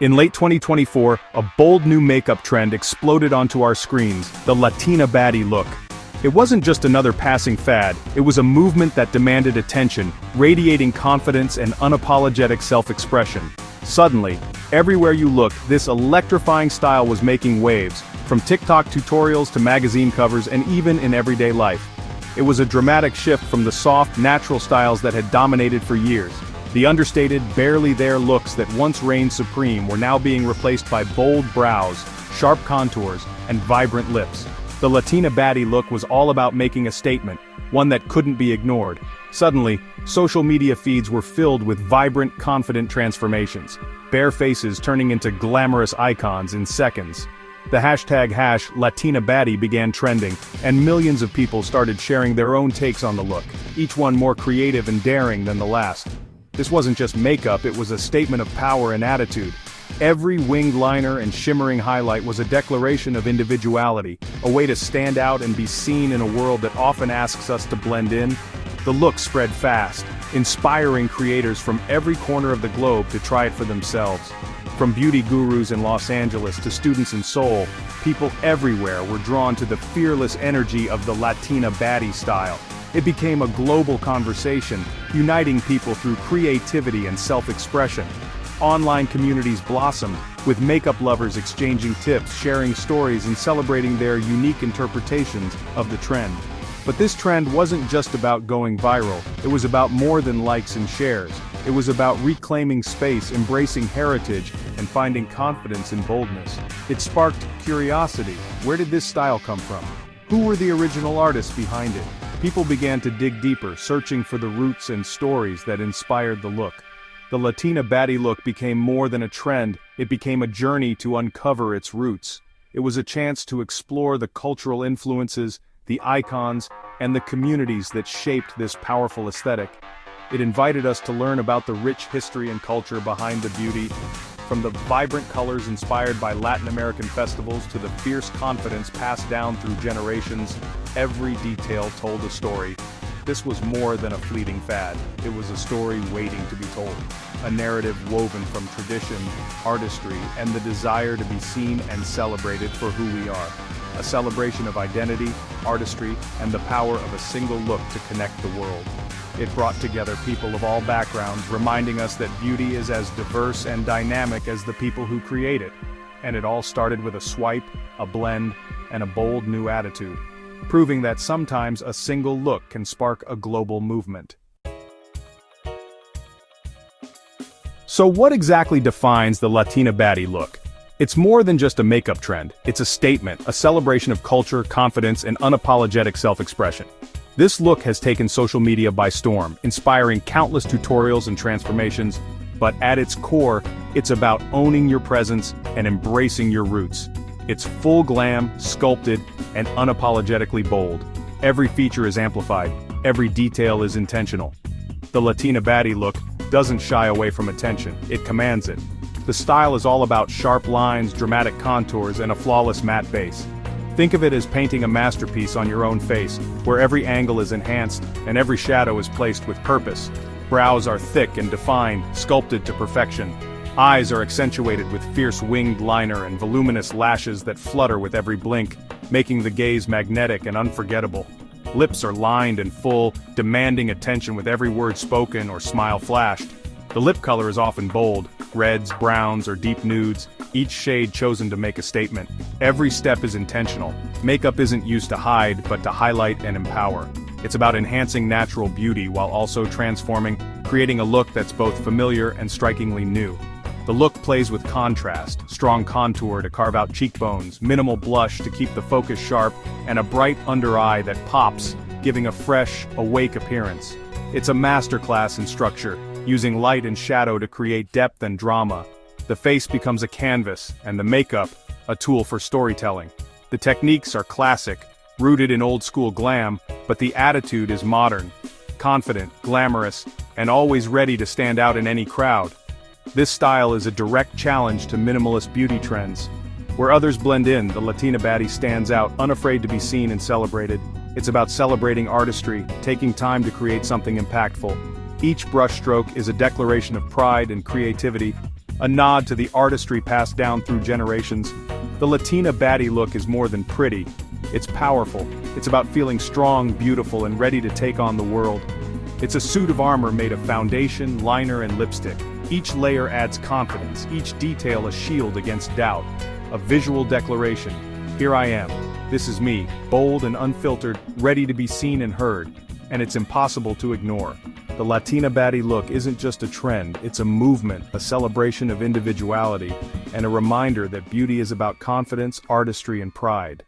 In late 2024, a bold new makeup trend exploded onto our screens, the Latina baddie look. It wasn't just another passing fad, it was a movement that demanded attention, radiating confidence and unapologetic self-expression. Suddenly, everywhere you looked, this electrifying style was making waves, from TikTok tutorials to magazine covers and even in everyday life. It was a dramatic shift from the soft, natural styles that had dominated for years. The understated, barely there looks that once reigned supreme were now being replaced by bold brows, sharp contours, and vibrant lips. The Latina baddie look was all about making a statement, one that couldn't be ignored. Suddenly, social media feeds were filled with vibrant, confident transformations, bare faces turning into glamorous icons in seconds. The hashtag #LatinaBaddie began trending, and millions of people started sharing their own takes on the look, each one more creative and daring than the last. This wasn't just makeup, it was a statement of power and attitude. Every winged liner and shimmering highlight was a declaration of individuality, a way to stand out and be seen in a world that often asks us to blend in. The look spread fast, inspiring creators from every corner of the globe to try it for themselves. From beauty gurus in Los Angeles to students in Seoul, people everywhere were drawn to the fearless energy of the Latina baddie style. It became a global conversation, uniting people through creativity and self-expression. Online communities blossomed, with makeup lovers exchanging tips, sharing stories, and celebrating their unique interpretations of the trend. But this trend wasn't just about going viral, it was about more than likes and shares. It was about reclaiming space, embracing heritage, and finding confidence in boldness. It sparked curiosity. Where did this style come from? Who were the original artists behind it? People began to dig deeper, searching for the roots and stories that inspired the look. The Latina baddie look became more than a trend, it became a journey to uncover its roots. It was a chance to explore the cultural influences, the icons, and the communities that shaped this powerful aesthetic. It invited us to learn about the rich history and culture behind the beauty, from the vibrant colors inspired by Latin American festivals to the fierce confidence passed down through generations. Every detail told a story. This was more than a fleeting fad, it was a story waiting to be told. A narrative woven from tradition, artistry, and the desire to be seen and celebrated for who we are. A celebration of identity, artistry, and the power of a single look to connect the world. It brought together people of all backgrounds, reminding us that beauty is as diverse and dynamic as the people who create it. And it all started with a swipe, a blend, and a bold new attitude, proving that sometimes a single look can spark a global movement. So what exactly defines the Latina baddie look? It's more than just a makeup trend, it's a statement, a celebration of culture, confidence, and unapologetic self-expression. This look has taken social media by storm, inspiring countless tutorials and transformations, but at its core, it's about owning your presence and embracing your roots. It's full glam, sculpted, and unapologetically bold. Every feature is amplified, every detail is intentional. The Latina baddie look doesn't shy away from attention, it commands it. The style is all about sharp lines, dramatic contours, and a flawless matte base. Think of it as painting a masterpiece on your own face, where every angle is enhanced, and every shadow is placed with purpose. Brows are thick and defined, sculpted to perfection. Eyes are accentuated with fierce winged liner and voluminous lashes that flutter with every blink, making the gaze magnetic and unforgettable. Lips are lined and full, demanding attention with every word spoken or smile flashed. The lip color is often bold, reds, browns, or deep nudes, each shade chosen to make a statement. Every step is intentional. Makeup isn't used to hide, but to highlight and empower. It's about enhancing natural beauty while also transforming, creating a look that's both familiar and strikingly new. The look plays with contrast, strong contour to carve out cheekbones, minimal blush to keep the focus sharp, and a bright under eye that pops, giving a fresh, awake appearance. It's a masterclass in structure, using light and shadow to create depth and drama. The face becomes a canvas, and the makeup, a tool for storytelling. The techniques are classic, rooted in old-school glam, but the attitude is modern, confident, glamorous, and always ready to stand out in any crowd. This style is a direct challenge to minimalist beauty trends. Where others blend in, the Latina baddie stands out, unafraid to be seen and celebrated. It's about celebrating artistry, taking time to create something impactful. Each brushstroke is a declaration of pride and creativity, a nod to the artistry passed down through generations. The Latina baddie look is more than pretty. It's powerful. It's about feeling strong, beautiful, and ready to take on the world. It's a suit of armor made of foundation, liner, and lipstick. Each layer adds confidence, each detail a shield against doubt. A visual declaration. Here I am. This is me, bold and unfiltered, ready to be seen and heard. And it's impossible to ignore. The Latina baddie look isn't just a trend, it's a movement, a celebration of individuality, and a reminder that beauty is about confidence, artistry, and pride.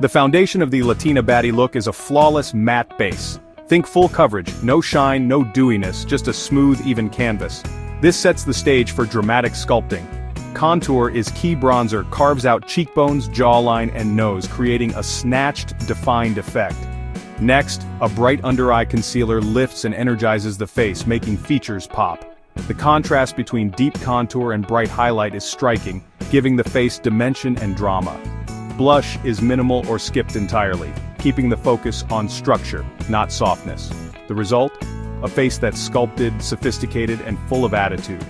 The foundation of the Latina baddie look is a flawless matte base. Think full coverage, no shine, no dewiness, just a smooth, even canvas. This sets the stage for dramatic sculpting. Contour is key bronzer, carves out cheekbones, jawline, and nose, creating a snatched, defined effect. Next, a bright under-eye concealer lifts and energizes the face, making features pop. The contrast between deep contour and bright highlight is striking, giving the face dimension and drama. Blush is minimal or skipped entirely, keeping the focus on structure, not softness. The result? A face that's sculpted, sophisticated, and full of attitude.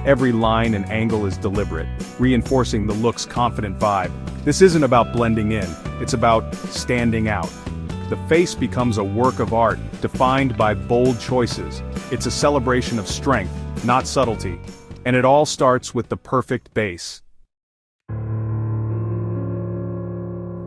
Every line and angle is deliberate, reinforcing the look's confident vibe. This isn't about blending in, it's about standing out. The face becomes a work of art, defined by bold choices. It's a celebration of strength, not subtlety. And it all starts with the perfect base.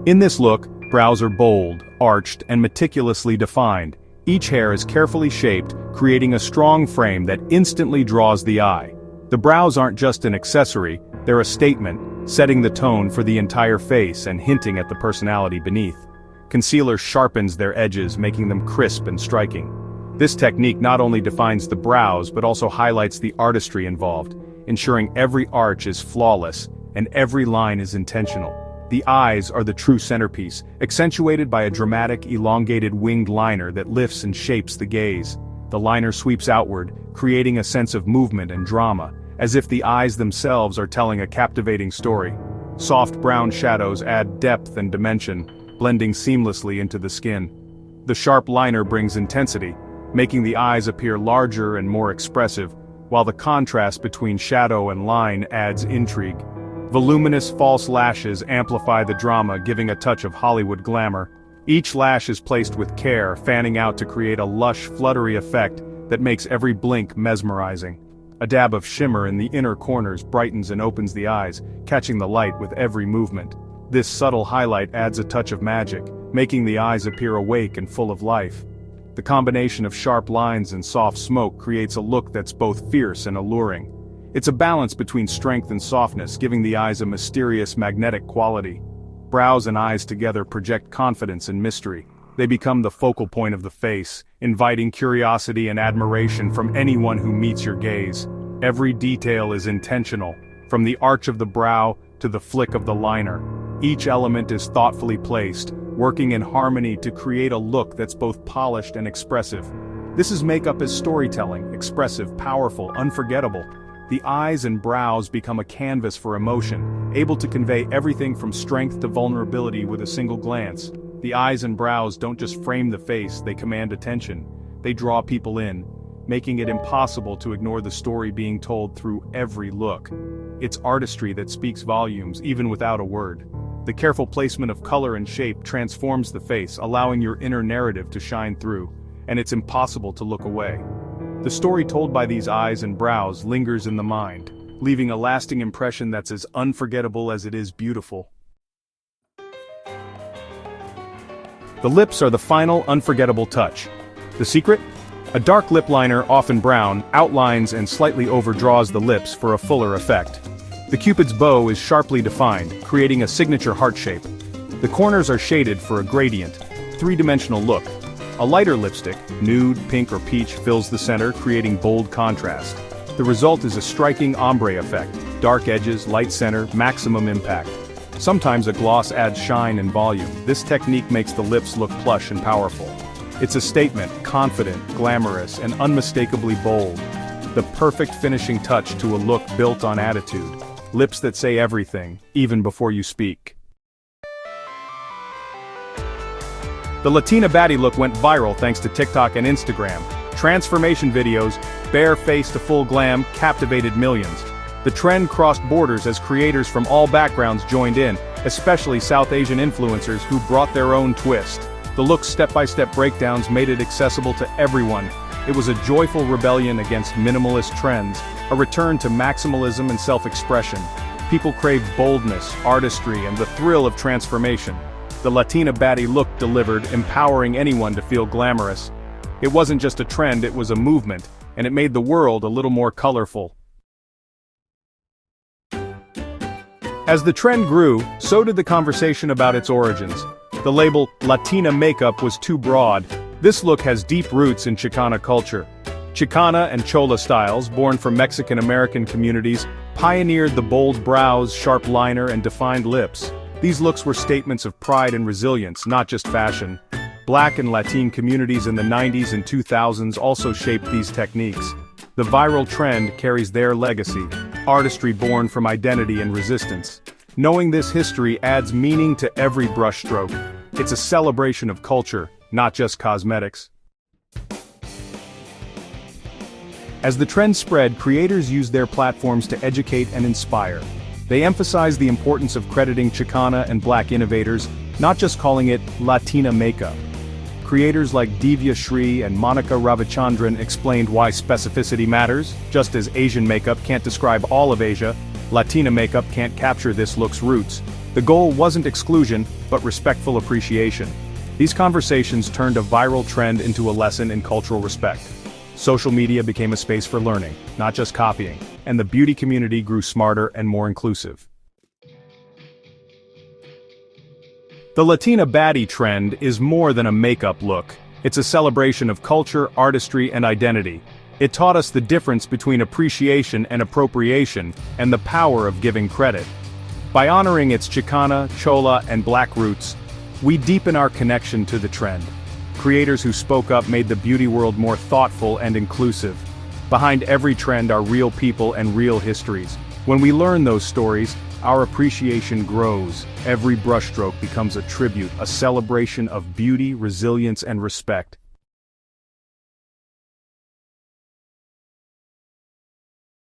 In this look, brows are bold, arched, and meticulously defined. Each hair is carefully shaped, creating a strong frame that instantly draws the eye. The brows aren't just an accessory, they're a statement, setting the tone for the entire face and hinting at the personality beneath. Concealer sharpens their edges, making them crisp and striking. This technique not only defines the brows but also highlights the artistry involved, ensuring every arch is flawless and every line is intentional. The eyes are the true centerpiece, accentuated by a dramatic, elongated winged liner that lifts and shapes the gaze. The liner sweeps outward, creating a sense of movement and drama, as if the eyes themselves are telling a captivating story. Soft brown shadows add depth and dimension, blending seamlessly into the skin. The sharp liner brings intensity, making the eyes appear larger and more expressive, while the contrast between shadow and line adds intrigue. Voluminous false lashes amplify the drama, giving a touch of Hollywood glamour. Each lash is placed with care, fanning out to create a lush, fluttery effect that makes every blink mesmerizing. A dab of shimmer in the inner corners brightens and opens the eyes, catching the light with every movement. This subtle highlight adds a touch of magic, making the eyes appear awake and full of life. The combination of sharp lines and soft smoke creates a look that's both fierce and alluring. It's a balance between strength and softness, giving the eyes a mysterious, magnetic quality. Brows and eyes together project confidence and mystery. They become the focal point of the face, inviting curiosity and admiration from anyone who meets your gaze. Every detail is intentional, from the arch of the brow to the flick of the liner. Each element is thoughtfully placed, working in harmony to create a look that's both polished and expressive. This is makeup as storytelling, expressive, powerful, unforgettable. The eyes and brows become a canvas for emotion, able to convey everything from strength to vulnerability with a single glance. The eyes and brows don't just frame the face, they command attention. They draw people in, making it impossible to ignore the story being told through every look. It's artistry that speaks volumes, even without a word. The careful placement of color and shape transforms the face, allowing your inner narrative to shine through, and it's impossible to look away. The story told by these eyes and brows lingers in the mind, leaving a lasting impression that's as unforgettable as it is beautiful. The lips are the final, unforgettable touch. The secret? A dark lip liner, often brown, outlines and slightly overdraws the lips for a fuller effect. The Cupid's bow is sharply defined, creating a signature heart shape. The corners are shaded for a gradient, three-dimensional look. A lighter lipstick, nude, pink, or peach, fills the center, creating bold contrast. The result is a striking ombre effect, dark edges, light center, maximum impact. Sometimes a gloss adds shine and volume. This technique makes the lips look plush and powerful. It's a statement, confident, glamorous, and unmistakably bold. The perfect finishing touch to a look built on attitude. Lips that say everything, even before you speak. The Latina baddie look went viral thanks to TikTok and Instagram. Transformation videos, bare face to full glam, captivated millions. The trend crossed borders as creators from all backgrounds joined in, especially South Asian influencers who brought their own twist. The look's step-by-step breakdowns made it accessible to everyone. It was a joyful rebellion against minimalist trends, a return to maximalism and self-expression. People craved boldness, artistry, and the thrill of transformation. The Latina baddie look delivered, empowering anyone to feel glamorous. It wasn't just a trend, it was a movement, and it made the world a little more colorful. As the trend grew, so did the conversation about its origins. The label Latina makeup was too broad. This look has deep roots in Chicana culture. Chicana and Chola styles, born from Mexican-American communities, pioneered the bold brows, sharp liner, and defined lips. These looks were statements of pride and resilience, not just fashion. Black and Latin communities in the 90s and 2000s also shaped these techniques. The viral trend carries their legacy, artistry born from identity and resistance. Knowing this history adds meaning to every brushstroke. It's a celebration of culture, not just cosmetics. As the trend spread, creators used their platforms to educate and inspire. They emphasized the importance of crediting Chicana and Black innovators, not just calling it Latina makeup. Creators like Divya Shri and Monica Ravichandran explained why specificity matters. Just as Asian makeup can't describe all of Asia, Latina makeup can't capture this look's roots. The goal wasn't exclusion, but respectful appreciation. These conversations turned a viral trend into a lesson in cultural respect. Social media became a space for learning, not just copying, and the beauty community grew smarter and more inclusive. The Latina baddie trend is more than a makeup look. It's a celebration of culture, artistry, and identity. It taught us the difference between appreciation and appropriation, and the power of giving credit. By honoring its Chicana, Chola, and Black roots, we deepen our connection to the trend. Creators who spoke up made the beauty world more thoughtful and inclusive. Behind every trend are real people and real histories. When we learn those stories, our appreciation grows. Every brushstroke becomes a tribute, a celebration of beauty, resilience, and respect.